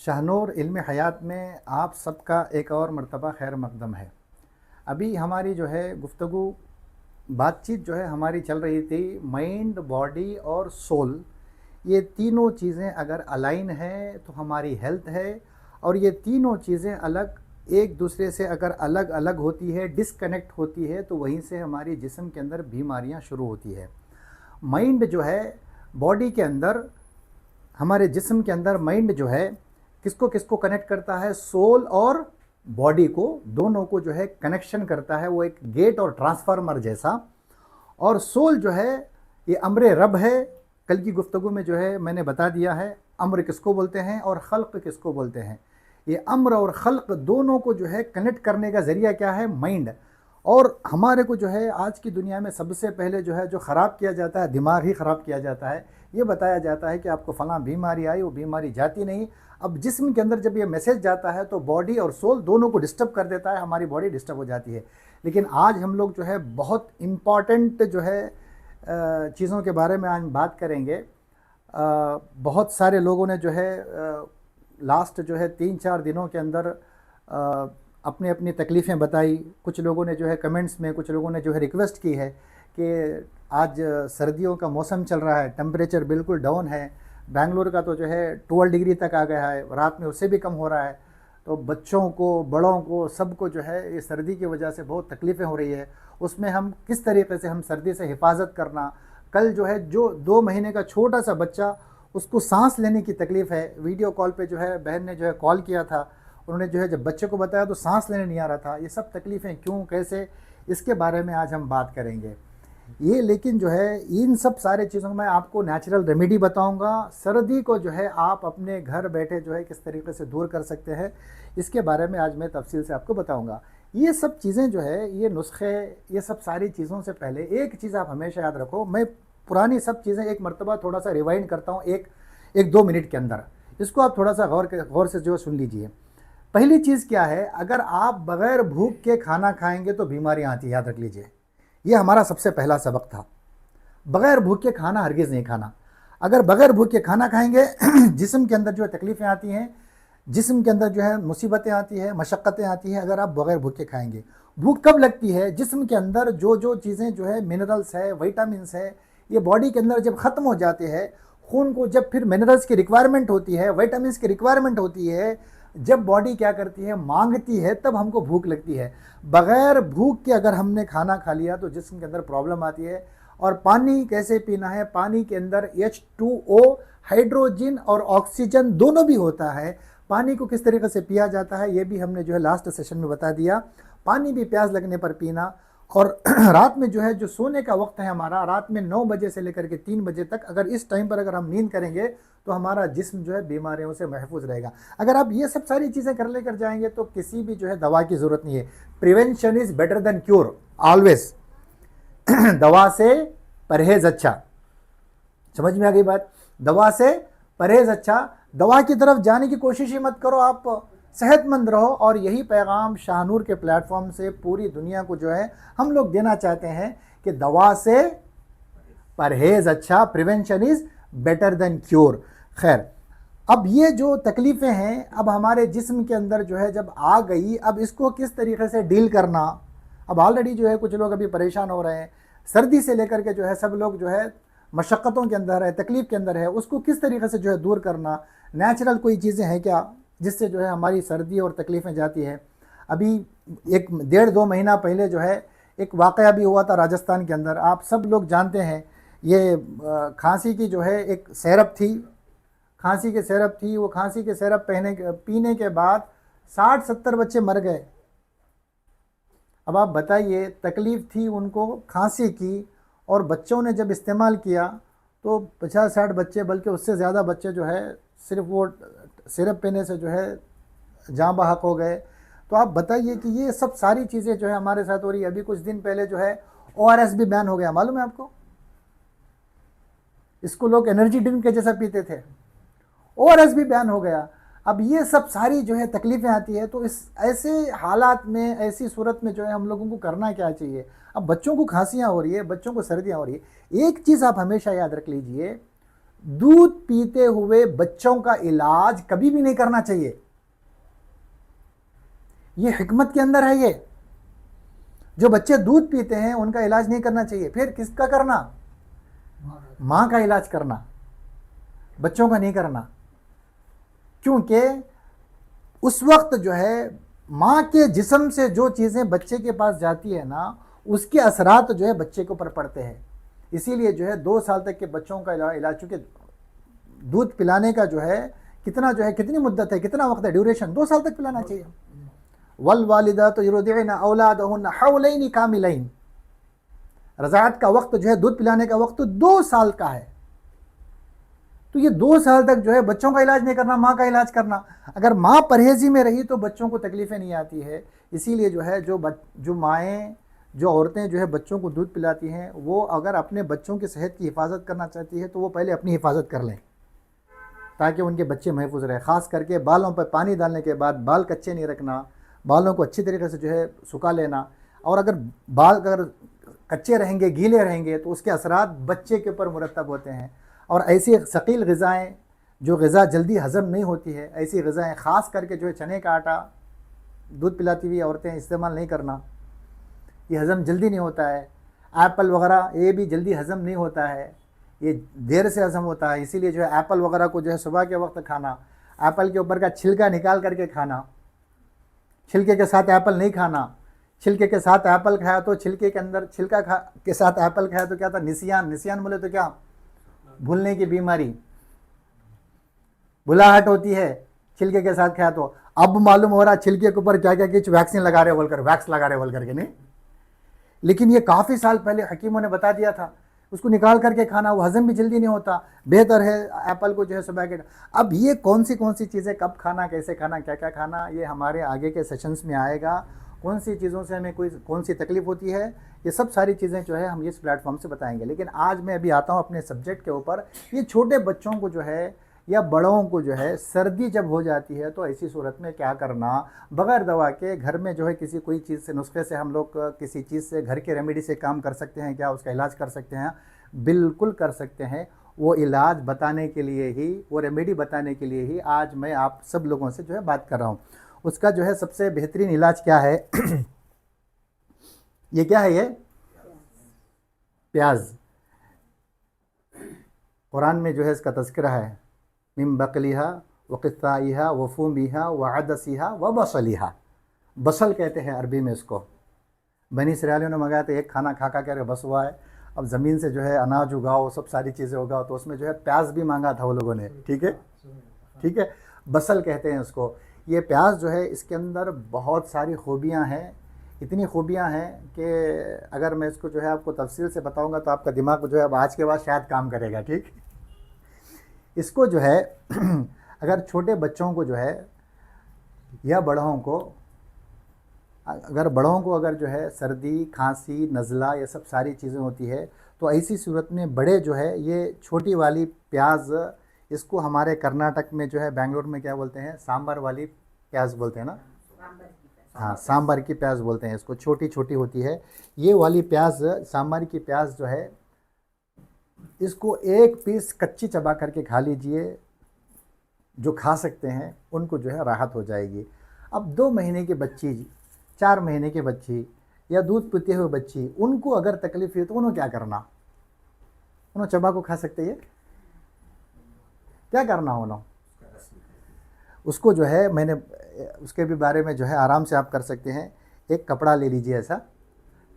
शाहनूर इल्म हयात में आप सबका एक और मर्तबा खैर मकदम है। अभी हमारी जो है गुफ्तगू बातचीत जो है हमारी चल रही थी माइंड, बॉडी और सोल। ये तीनों चीज़ें अगर अलाइन है तो हमारी हेल्थ है, और ये तीनों चीज़ें अलग एक दूसरे से अगर अलग अलग होती है, डिसकनेक्ट होती है, तो वहीं से हमारी जिस्म के अंदर बीमारियां शुरू होती है। माइंड जो है बॉडी के अंदर, हमारे जिस्म के अंदर माइंड जो है किसको किसको कनेक्ट करता है? सोल और बॉडी को, दोनों को जो है कनेक्शन करता है। वो एक गेट और ट्रांसफार्मर जैसा। और सोल जो है ये अम्र रब है। कल की गुफ्तगू में जो है मैंने बता दिया है अम्र किसको बोलते हैं और खल्क किसको बोलते हैं। ये अम्र और खल्क दोनों को जो है कनेक्ट करने का ज़रिया क्या है? माइंड। और हमारे को जो है आज की दुनिया में सबसे पहले जो है जो ख़राब किया जाता है, दिमाग ही ख़राब किया जाता है। ये बताया जाता है कि आपको फ़लाँ बीमारी आई, वो बीमारी जाती नहीं। अब जिस्म के अंदर जब ये मैसेज जाता है तो बॉडी और सोल दोनों को डिस्टर्ब कर देता है, हमारी बॉडी डिस्टर्ब हो जाती है। लेकिन आज हम लोग जो है बहुत इम्पॉर्टेंट जो है चीज़ों के बारे में आज बात करेंगे। बहुत सारे लोगों ने जो है लास्ट जो है 3-4 दिनों के अंदर अपनी अपनी तकलीफ़ें बताई। कुछ लोगों ने जो है कमेंट्स में, कुछ लोगों ने जो है रिक्वेस्ट की है कि आज सर्दियों का मौसम चल रहा है, टेम्परेचर बिल्कुल डाउन है। बेंगलुरु का तो जो है 12 डिग्री तक आ गया है, रात में उससे भी कम हो रहा है। तो बच्चों को, बड़ों को, सबको जो है ये सर्दी की वजह से बहुत तकलीफ़ें हो रही है। उसमें हम किस तरीके से हम सर्दी से हिफाजत करना। कल जो है जो 2 महीने का छोटा सा बच्चा, उसको सांस लेने की तकलीफ़ है। वीडियो कॉल पे जो है बहन ने जो है कॉल किया था, उन्होंने जो है जब बच्चे को बताया तो सांस लेने नहीं आ रहा था। ये सब तकलीफ़ें क्यों, कैसे, इसके बारे में आज हम बात करेंगे। ये लेकिन जो है इन सब सारे चीज़ों में आपको नेचुरल रेमेडी बताऊंगा। सर्दी को जो है आप अपने घर बैठे जो है किस तरीके से दूर कर सकते हैं, इसके बारे में आज मैं तफसील से आपको बताऊंगा। ये सब चीज़ें जो है, ये नुस्खे, ये सब सारी चीज़ों से पहले एक चीज़ आप हमेशा याद रखो। मैं पुरानी सब चीज़ें एक मरतबा थोड़ा सा रिवाइंड करता हूँ एक 2 मिनट के अंदर। इसको आप थोड़ा सा गौर से जो सुन लीजिए। पहली चीज़ क्या है? अगर आप बग़ैर भूख के खाना खाएंगे तो बीमारियाँ आती है, याद रख लीजिए। ये हमारा सबसे पहला सबक था। बग़ैर भूख के खाना हरगिज़ नहीं खाना। अगर बग़ैर भूख के खाना खाएंगे जिस्म के अंदर जो है तकलीफ़ें आती हैं, जिस्म के अंदर जो है मुसीबतें आती है, मशक्क़तें आती हैं अगर आप बग़ैर भूख के खाएंगे। भूख कब लगती है? जिस्म के अंदर जो जो चीज़ें जो है मिनरल्स है, विटामिन्स है, ये बॉडी के अंदर जब ख़त्म हो जाते हैं, खून को जब फिर मिनरल्स की रिक्वायरमेंट होती है, विटामिन्स की रिक्वायरमेंट होती है, जब बॉडी क्या करती है, मांगती है, तब हमको भूख लगती है। बग़ैर भूख के अगर हमने खाना खा लिया तो जिस्म के अंदर प्रॉब्लम आती है। और पानी कैसे पीना है? पानी के अंदर H2O, हाइड्रोजन और ऑक्सीजन दोनों भी होता है। पानी को किस तरीके से पिया जाता है ये भी हमने जो है लास्ट सेशन में बता दिया। पानी भी प्यास लगने पर पीना। और रात में जो है जो सोने का वक्त है हमारा, रात में 9 बजे से लेकर के 3 बजे तक, अगर इस टाइम पर अगर हम नींद करेंगे तो हमारा जिस्म जो है बीमारियों से महफूज रहेगा। अगर आप ये सब सारी चीज़ें कर लेकर जाएंगे तो किसी भी जो है दवा की ज़रूरत नहीं है। Prevention is better than cure always. दवा से परहेज अच्छा। समझ में आ गई बात? दवा से परहेज अच्छा। दवा की तरफ जाने की कोशिश ही मत करो, आप सेहतमंद रहो। और यही पैगाम शाहनूर के प्लेटफॉर्म से पूरी दुनिया को जो है हम लोग देना चाहते हैं कि दवा से परहेज अच्छा, prevention is better than cure. खैर, अब ये जो तकलीफ़ें हैं अब हमारे जिस्म के अंदर जो है जब आ गई, अब इसको किस तरीके से डील करना। अब ऑलरेडी जो है कुछ लोग अभी परेशान हो रहे हैं, सर्दी से लेकर के जो है सब लोग जो है मशक्क़तों के अंदर है, तकलीफ़ के अंदर है। उसको किस तरीके से जो है दूर करना। नेचुरल कोई चीज़ें हैं क्या जिससे जो है हमारी सर्दी और तकलीफ़ें जाती है? अभी 1-1.5-2 महीना पहले जो है एक वाक़या भी हुआ था राजस्थान के अंदर। आप सब लोग जानते हैं, ये खांसी की जो है एक सिरप थी, खांसी की सिरप थी। वो खांसी के सिरप पीने के बाद 60-70 बच्चे मर गए। अब आप बताइए, तकलीफ़ थी उनको खांसी की, और बच्चों ने जब इस्तेमाल किया तो 50-60 बच्चे, बल्कि उससे ज़्यादा बच्चे जो है सिर्फ वो सिरप पीने से जो है जाँ बहक हो गए। तो आप बताइए कि ये सब सारी चीज़ें जो है हमारे साथ हो रही है। अभी कुछ दिन पहले जो है ORS भी बैन हो गया, मालूम है आपको? इसको लोग एनर्जी ड्रिंक के जैसा पीते थे, ORS भी बैन हो गया। अब ये सब सारी जो है तकलीफ़ें आती है। तो इस ऐसे हालात में, ऐसी सूरत में जो है हम लोगों को करना क्या चाहिए? अब बच्चों को खांसियाँ हो रही है, बच्चों को सर्दियाँ हो रही है। एक चीज़ आप हमेशा याद रख लीजिए, दूध पीते हुए बच्चों का इलाज कभी भी नहीं करना चाहिए। ये हिकमत के अंदर है। ये जो बच्चे दूध पीते हैं उनका इलाज नहीं करना चाहिए। फिर किसका करना? माँ का इलाज करना, बच्चों का नहीं करना। क्योंकि उस वक्त जो है माँ के जिस्म से जो चीज़ें बच्चे के पास जाती है ना, उसके असरात जो है बच्चे के ऊपर पड़ते हैं। इसीलिए जो है 2 साल तक के बच्चों का इलाज, चूँकि दूध पिलाने का जो है कितना जो है कितनी मुद्दत है, कितना वक्त है, ड्यूरेशन 2 साल तक पिलाना चाहिए। वल वालिदातु युरदिअना औलादहुन्ना हौलैनि कामिलैन, रज़ाअत का वक्त जो है, दूध पिलाने का वक्त 2 साल का है। तो ये 2 साल तक जो है बच्चों का इलाज नहीं करना, माँ का इलाज करना। अगर माँ परहेजी में रही तो बच्चों को तकलीफ़ें नहीं आती है। इसीलिए जो है जो माएँ, जो औरतें जो है बच्चों को दूध पिलाती हैं, वो अगर अपने बच्चों की सेहत की हिफाजत करना चाहती है तो वो पहले अपनी हिफाजत कर लें, ताकि उनके बच्चे महफूज रहे। ख़ास करके बालों पर पानी डालने के बाद बाल कच्चे नहीं रखना, बालों को अच्छी तरीके से जो है सुखा लेना। और अगर बाल अगर कच्चे रहेंगे, गीले रहेंगे, तो उसके असरात बच्चे के ऊपर मुरतब होते हैं। और ऐसी सकील ग़िज़ाएँ, जो ग़िज़ा जल्दी हज़म नहीं होती है, ऐसी ग़िज़ाएँ ख़ास करके जो है चने का आटा दूध पिलाती हुई औरतें इस्तेमाल नहीं करना, ये हज़म जल्दी नहीं होता है। एप्पल वगैरह ये भी जल्दी हज़म नहीं होता है, ये देर से हज़म होता है। इसीलिए जो है एप्पल वगैरह को जो है सुबह के वक्त खाना, एप्पल के ऊपर का छिलका निकाल करके खाना, छिलके के साथ एप्पल नहीं खाना। छिलके के साथ एप्पल खाया तो छिलके के अंदर छिलका के साथ एप्पल खाया तो क्या था? निसियान बोले तो क्या? भूलने की बीमारी, भुलाहट होती है छिलके के साथ खाया तो। अब मालूम हो रहा छिलके के ऊपर क्या क्या कुछ वैक्सीन लगा रहे बोलकर, वैक्स लगा रहे बोल करके नहीं, लेकिन ये काफ़ी साल पहले हकीमों ने बता दिया था। उसको निकाल करके खाना, वो हज़म भी जल्दी नहीं होता, बेहतर है एप्पल को जो है सुबह के। अब ये कौन सी चीज़ें कब खाना, कैसे खाना, क्या क्या खाना, ये हमारे आगे के सेशंस में आएगा। कौन सी चीज़ों से हमें कौन सी तकलीफ़ होती है, ये सब सारी चीज़ें जो है हम इस प्लेटफॉर्म से बताएंगे। लेकिन आज मैं अभी आता हूँ अपने सब्जेक्ट के ऊपर। ये छोटे बच्चों को जो है या बड़ों को जो है सर्दी जब हो जाती है तो ऐसी सूरत में क्या करना, बग़ैर दवा के घर में जो है किसी कोई चीज़ से, नुस्खे से हम लोग किसी चीज़ से, घर के रेमेडी से काम कर सकते हैं क्या, उसका इलाज कर सकते हैं? बिल्कुल कर सकते हैं। वो इलाज बताने के लिए ही, वो रेमेडी बताने के लिए ही आज मैं आप सब लोगों से जो है बात कर रहा हूँ। उसका जो है सबसे बेहतरीन इलाज क्या है? ये क्या है? ये प्याज। कुरान में जो है इसका तज़किरा है, मिन बकलिहा व क़ित्ताइहा व फूमिहा व अदसिहा व बसलिहा। बसल कहते हैं अरबी में इसको। बनी इसराइलियों ने मंगाया था, एक खाना खा खा कर बस हुआ है, अब ज़मीन से जो है अनाज उगाओ, सब सारी चीज़ें उगाओ, तो उसमें जो है प्याज भी मांगा था वो लोगों ने। ठीक है, ठीक है, बसल कहते हैं उसको। ये प्याज जो है इसके अंदर बहुत सारी खूबियाँ हैं, इतनी खूबियाँ हैं कि अगर मैं इसको जो है आपको तफसील से बताऊंगा तो आपका दिमाग जो है अब आज के बाद शायद काम करेगा। ठीक, इसको जो है अगर छोटे बच्चों को जो है या बड़ों को, अगर जो है सर्दी, खांसी, नज़ला, ये सब सारी चीज़ें होती है, तो ऐसी सूरत में बड़े जो है ये छोटी वाली प्याज, इसको हमारे कर्नाटक में जो है बेंगलोर में क्या बोलते हैं? सांभर वाली प्याज बोलते हैं ना। हाँ, सांभर की प्याज बोलते हैं इसको, छोटी छोटी होती है ये वाली प्याज। सांभर की प्याज जो है, इसको एक पीस कच्ची चबा करके खा लीजिए। जो खा सकते हैं उनको जो है राहत हो जाएगी। अब 2 महीने की बच्ची, 4 महीने की बच्ची या दूध पीते हुए बच्ची, उनको अगर तकलीफ़ है तो उन्होंने क्या करना? उन्होंने चबा को खा सकते हैं? क्या करना उन्होंने? उसको जो है मैंने उसके भी बारे में जो है आराम से आप कर सकते हैं। एक कपड़ा ले लीजिए, ऐसा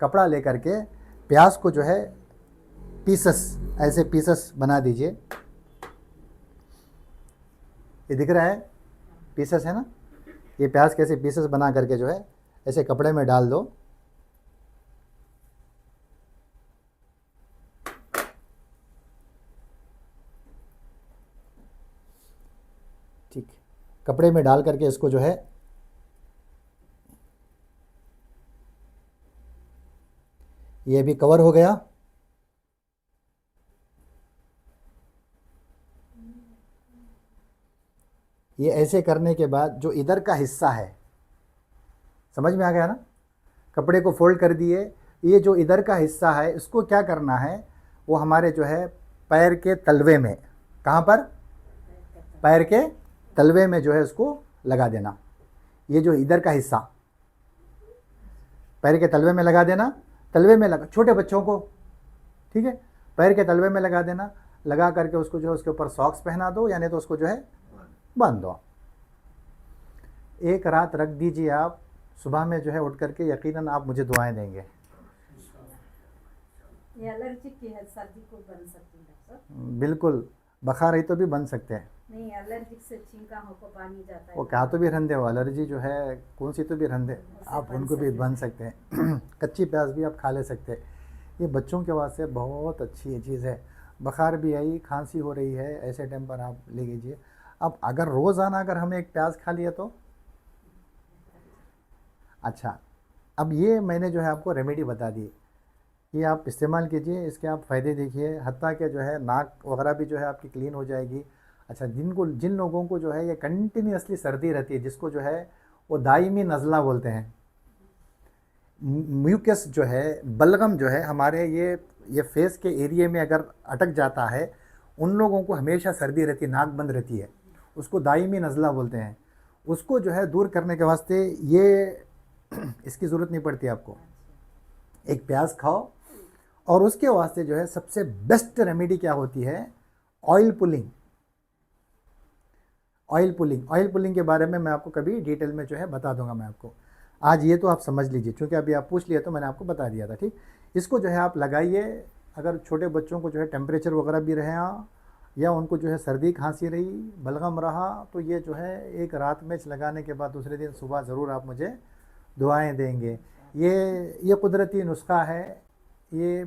कपड़ा ले करके प्याज को जो है पीसेस, ऐसे पीसेस बना दीजिए। ये दिख रहा है पीसेस है ना? ये प्याज कैसे पीसेस बना करके जो है ऐसे कपड़े में डाल दो। ठीक, कपड़े में डाल करके इसको जो है ये भी कवर हो गया। ये ऐसे करने के बाद जो इधर का हिस्सा है, समझ में आ गया ना? कपड़े को फोल्ड कर दिए, ये जो इधर का हिस्सा है इसको क्या करना है, वो हमारे जो है पैर के तलवे में, कहाँ पर? पैर के तलवे में जो है उसको लगा देना। ये जो इधर का हिस्सा पैर के तलवे में लगा देना, तलवे में लगा, छोटे बच्चों को, ठीक है, पैर के तलवे में लगा देना। लगा करके उसको जो है उसके ऊपर सॉक्स पहना दो, यानी तो उसको जो है बांध दो। एक रात रख दीजिए आप, सुबह में जो है उठ करके यकीनन आप मुझे दुआएं देंगे। ये एलर्जी की है, सर्दी को बन सकती है डॉक्टर? बिल्कुल, बुखार है तो भी बन सकते हैं। नहीं, एलर्जिक से छींका हो को पानी जाता है। वो क्या तो भी रंधे हो, एलर्जी जो है कौन सी तो भी रंधे, आप उनको भी बन सकते हैं। कच्ची प्याज भी आप खा ले सकते हैं। ये बच्चों के वास्ते बहुत अच्छी चीज़ है। बुखार भी आई, खांसी हो रही है, ऐसे टाइम पर आप ले लीजिए। अब अगर रोज़ाना अगर हमें एक प्याज खा लिया तो अच्छा, अब ये मैंने जो है आपको रेमेडी बता दी, ये आप इस्तेमाल कीजिए, इसके आप फ़ायदे देखिए। हत्ता के जो है नाक वगैरह भी जो है आपकी क्लीन हो जाएगी। अच्छा, जिन लोगों को जो है ये कंटिन्यूसली सर्दी रहती है, जिसको जो है वो दायमी नज़ला बोलते हैं, म्यूकस जो है, बलगम जो है हमारे ये फेस के एरिया में अगर अटक जाता है, उन लोगों को हमेशा सर्दी रहती है, नाक बंद रहती है, उसको दायमी नज़ला बोलते हैं। उसको जो है दूर करने के वास्ते ये इसकी ज़रूरत नहीं पड़ती आपको। एक प्याज खाओ, और उसके वास्ते जो है सबसे बेस्ट रेमेडी क्या होती है? Oil pulling. ऑयल पुलिंग के बारे में मैं आपको कभी डिटेल में जो है बता दूंगा मैं आपको। आज ये तो आप समझ लीजिए, क्योंकि अभी आप पूछ लिए तो मैंने आपको बता दिया था, ठीक। इसको जो है आप लगाइए। अगर छोटे बच्चों को जो है टेम्परेचर वगैरह भी रहे या उनको जो है सर्दी खांसी रही, बलगम रहा, तो ये जो है एक रात में लगाने के बाद दूसरे दिन सुबह ज़रूर आप मुझे दुआएं देंगे। ये कुदरती नुस्खा है, ये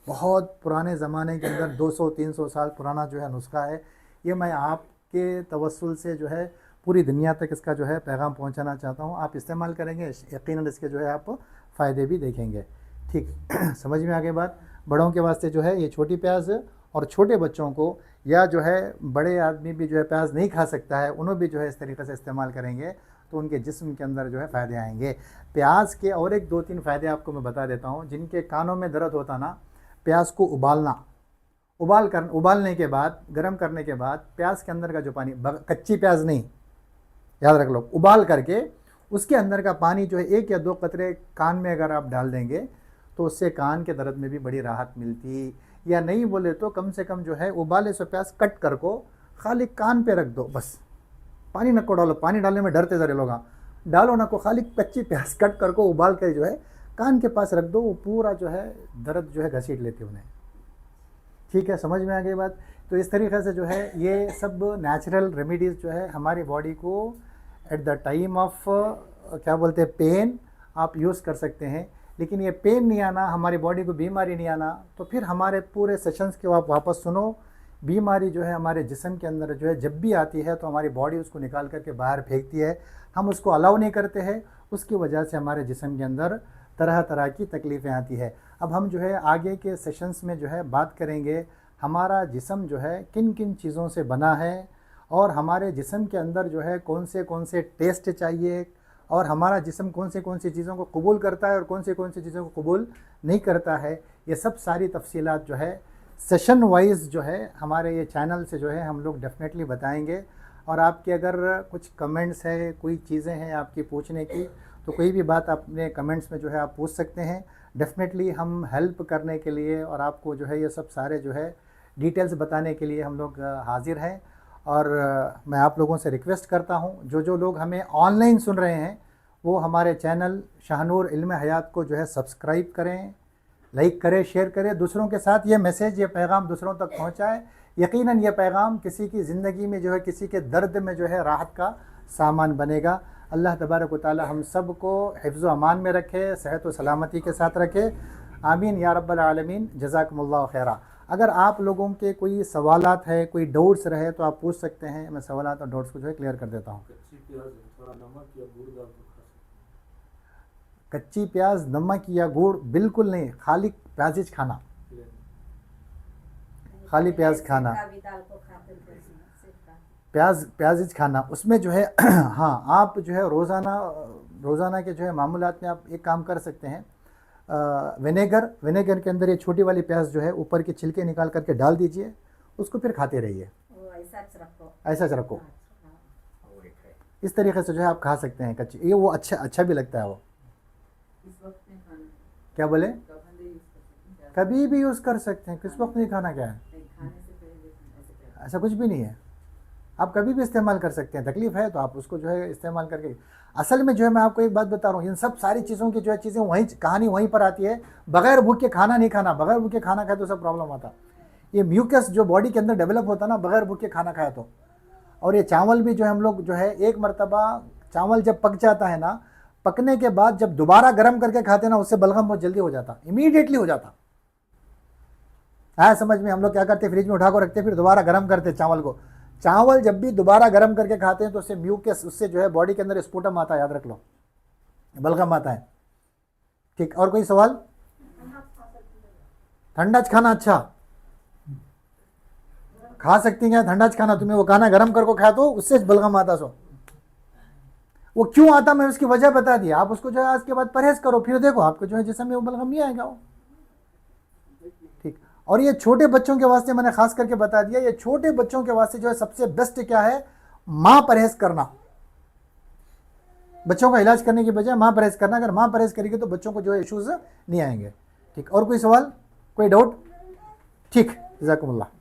बहुत पुराने ज़माने के अंदर 200-300 साल पुराना जो है नुस्खा है। ये मैं आपके तवस्सुल से जो है पूरी दुनिया तक इसका जो है पैगाम पहुंचाना चाहता हूं। आप इस्तेमाल करेंगे, यकीनन इसके जो है आप फ़ायदे भी देखेंगे, ठीक। समझ में आ गई बात। बड़ों के वास्ते जो है ये छोटी प्याज, और छोटे बच्चों को या जो है बड़े आदमी भी जो है प्याज नहीं खा सकता है, उन्हें भी जो है इस तरीके से इस्तेमाल करेंगे तो उनके जिस्म के अंदर जो है फ़ायदे आएंगे। प्याज के और एक 2-3 फ़ायदे आपको मैं बता देता हूँ। जिनके कानों में दर्द होता ना, प्याज को उबालने के बाद, गर्म करने के बाद प्याज के अंदर का जो पानी, कच्ची प्याज नहीं, याद रख लो, उबाल करके उसके अंदर का पानी जो है 1 या 2 कतरे कान में अगर आप डाल देंगे तो उससे कान के दर्द में भी बड़ी राहत मिलती। या नहीं बोले तो कम से कम जो है उबाले से प्याज कट कर को खाली कान पे रख दो, बस पानी न को डालो। पानी डालने में डरते ज़रे लोग, डालो ना को, खाली कच्ची प्याज कट कर को उबाल कर जो है कान के पास रख दो, वो पूरा जो है दर्द जो है घसीट लेते उन्हें, ठीक है। समझ में आ गई बात। तो इस तरीक़े से जो है ये सब नेचुरल रेमेडीज़ जो है हमारी बॉडी को एट द टाइम ऑफ क्या बोलते हैं पेन आप यूज़ कर सकते हैं। लेकिन ये पेन नहीं आना, हमारी बॉडी को बीमारी नहीं आना, तो फिर हमारे पूरे सेशंस के आप वापस सुनो। बीमारी जो है हमारे जिस्म के अंदर जो है जब भी आती है तो हमारी बॉडी उसको निकाल करके बाहर फेंकती है, हम उसको अलाउ नहीं करते हैं, उसकी वजह से हमारे जिस्म के अंदर तरह तरह की तकलीफ़ें आती है। अब हम जो है आगे के सेशंस में जो है बात करेंगे हमारा जिस्म जो है किन किन चीज़ों से बना है, और हमारे जिस्म के अंदर जो है कौन से टेस्ट चाहिए, और हमारा जिस्म कौन सी चीज़ों को कबूल करता है और कौन सी चीज़ों को कबूल नहीं करता है। ये सब सारी तफसीलात जो है सेशन वाइज जो है हमारे ये चैनल से जो है हम लोग डेफिनेटली बताएंगे। और आपके अगर कुछ कमेंट्स है, कोई चीज़ें हैं आपकी पूछने की, तो कोई भी बात अपने कमेंट्स में जो है आप पूछ सकते हैं। डेफिनेटली हम हेल्प करने के लिए और आपको जो है ये सब सारे जो है डिटेल्स बताने के लिए हम लोग हाजिर हैं। और मैं आप लोगों से रिक्वेस्ट करता हूं, जो लोग हमें ऑनलाइन सुन रहे हैं वो हमारे चैनल शाहनूर इल्म हयात को जो है सब्सक्राइब करें, लाइक करें, शेयर करें, दूसरों के साथ ये मैसेज, ये पैगाम दूसरों तक पहुंचाएं। यकीनन ये पैगाम किसी की ज़िंदगी में जो है, किसी के दर्द में जो है राहत का सामान बनेगा। अल्लाह तबारक व तआला हम सब को हिफ्ज़ व अमान में रखे, सेहत व सलामती के साथ रखे, आमीन या रब्बल आलमीन। जज़ाकुमुल्लाह खैरा। अगर आप लोगों के कोई सवालात है, कोई डाउट्स रहे तो आप पूछ सकते हैं, मैं सवालात और डाउट्स को जो है क्लियर कर देता हूँ। कच्ची प्याज, नमक या गुड़ बिल्कुल नहीं, खाली प्याज खाना, खाली प्याज खाना, प्याज खाना, उसमें जो है हाँ, आप जो है रोज़ाना के जो है मामूलात में आप एक काम कर सकते हैं। विनेगर के अंदर ये छोटी वाली प्याज जो है ऊपर के छिलके निकाल करके डाल दीजिए, उसको फिर खाते रहिए। सच रखो। ऐसा रखो। हाँ। इस तरीके से जो है आप खा सकते हैं कच्ची, ये वो अच्छा भी लगता है वो। इस वक्त में खाना क्या बोले? कभी यूज कर सकते हैं, कभी भी यूज़ कर सकते हैं, किस वक्त नहीं खाना क्या है, खाने से पहले ऐसे करना। ऐसा कुछ भी नहीं है, आप कभी भी इस्तेमाल कर सकते हैं। तकलीफ़ है तो आप उसको जो है इस्तेमाल करके, असल में जो है मैं आपको एक बात बता रहा हूँ, इन सब सारी चीज़ों की जो है चीज़ें वहीं, कहानी वहीं पर आती है। बगैर भूख के खाना नहीं खाना, बगैर भूख के खाना खाए तो सब प्रॉब्लम आता। ये म्यूकस जो बॉडी के अंदर डेवलप होता है ना बगैर भूख के खाना खाए तो। और ये चावल भी जो है हम लोग जो है एक मरतबा चावल जब पक जाता है ना, पकने के बाद जब दोबारा गर्म करके खाते हैं ना, उससे बलगम बहुत जल्दी हो जाता, इमीडिएटली हो जाता है। समझ में? हम लोग क्या करते हैं, फ्रिज में उठा कर रखते हैं, फिर दोबारा गर्म करते हैं चावल को। चावल जब भी दोबारा गर्म करके खाते हैं तो उससे म्यूकस, उससे जो है बॉडी के अंदर स्पुटम आता है, याद रख लो, बलगम आता है। ठीक, और कोई सवाल? ठंडा खाना अच्छा खा सकती हैं, ठंडा खाना तुम्हें वो खाना गर्म करके खाया तो उससे बलगम आता। सो वो क्यों आता मैं उसकी वजह बता दी, आप उसको जो है आज के बाद परहेज करो, फिर देखो आपको जो है जिसम में वो बलगम नहीं आएगा वो। ठीक, और ये छोटे बच्चों के वास्ते मैंने खास करके बता दिया, ये छोटे बच्चों के वास्ते जो है सबसे बेस्ट क्या है, माँ परहेज करना। बच्चों का इलाज करने की बजाय माँ परहेज करना, अगर माँ परहेज करेगी तो बच्चों को जो है इश्यूज नहीं आएंगे। ठीक, और कोई सवाल, कोई डाउट? ठीक, जज़ाकुमुल्लाह।